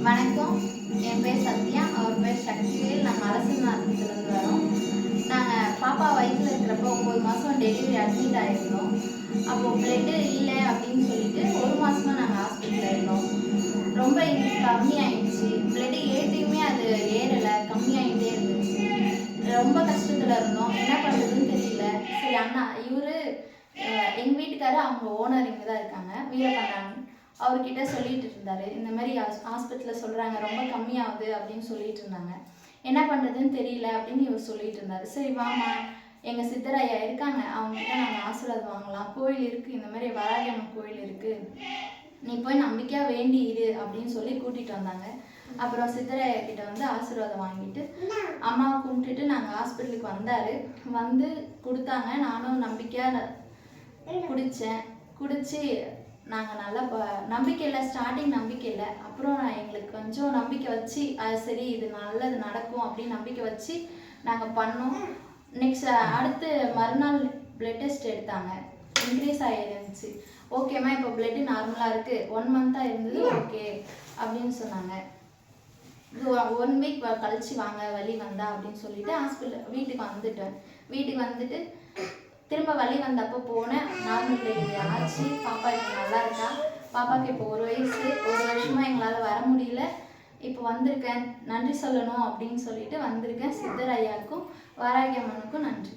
வணக்கம். என் பேர் சத்யா, அவர் பேர் சக்திவேல். நாங்கள் அரசநாதத்துலேருந்து வரோம். நாங்கள் பாப்பா வயிற்றில் இருக்கிறப்போ 9 மாதம் டெலிவரி அட்மிட் ஆகிருந்தோம். அப்போது பிளட்டு இல்லை அப்படின்னு சொல்லிட்டு 1 மாதமாக நாங்கள் ஹாஸ்பிட்டலில் இருந்தோம். ரொம்ப கம்மியாயிடுச்சு. பிளட்டு ஏற்றியுமே அது ஏறலை, கம்மியாகிட்டே இருந்துச்சு. ரொம்ப கஷ்டத்தில் இருந்தோம். என்ன பண்ணுறதுன்னு தெரியல. சரி அண்ணா இவர் எங்கள் வீட்டுக்காரர் அவங்க ஓனர் இங்கே தான் இருக்காங்க, வீரபண்ணன். அவர்கிட்ட சொல்லிட்டு இருந்தார், இந்த மாதிரி ஹாஸ்பிட்டலில் சொல்கிறாங்க ரொம்ப கம்மியாகுது அப்படின்னு சொல்லிட்டு இருந்தாங்க. என்ன பண்ணுறதுன்னு தெரியல அப்படின்னு இவர் சொல்லிட்டு இருந்தார். சரி வாமா, எங்கள் சித்தரையா இருக்காங்க, அவங்ககிட்ட நாங்கள் ஆசீர்வாதம் வாங்கலாம். கோயில் இருக்குது, இந்த மாதிரி வராகியம்மன் கோயில் இருக்குது, நீ போய் நம்பிக்கையாக வேண்டி இரு அப்படின்னு சொல்லி கூட்டிகிட்டு வந்தாங்க. அப்புறம் சித்தரையா கிட்ட வந்து ஆசீர்வாதம் வாங்கிட்டு அம்மாவை கும்பிட்டுட்டு நாங்கள் ஹாஸ்பிட்டலுக்கு வந்து கொடுத்தாங்க. நானும் நம்பிக்கையாக குடித்தேன். குடித்து நாங்கள் நல்லா நம்பிக்கை இல்லை, ஸ்டார்டிங் நம்பிக்கை இல்லை. அப்புறம் எங்களுக்கு கொஞ்சம் நம்பிக்கை வச்சு அது சரி இது நல்லது நடக்கும் அப்படின்னு நம்பிக்கை வச்சு நாங்கள் பண்ணோம். நெக்ஸ்ட் அடுத்து மறுநாள் பிளட் டெஸ்ட் எடுத்தாங்க. இன்க்ரீஸ் ஆகிருந்துச்சு. ஓகேம்மா இப்போ பிளட்டு நார்மலாக இருக்குது, 1 மந்த்தாக இருந்தது, ஓகே அப்படின்னு சொன்னாங்க. 1 வீக் கழிச்சு வாங்க வலி வந்தா அப்படின்னு சொல்லிட்டு வீட்டுக்கு வந்துட்டு திரும்ப வலி வந்தப்போ போனேன். நார்மல் டெலிவரி ஆச்சு. பாப்பா இப்போ நல்லா இருக்கா. பாப்பாவுக்கு இப்போ 1 வயசு. 1 வருஷமாக எங்களால் வர முடியல. இப்போ வந்திருக்கேன், நன்றி சொல்லணும் அப்படின்னு சொல்லிட்டு வந்திருக்கேன். சித்தர் ஐயாவுக்கும் வராகியம்மனுக்கும் நன்றி.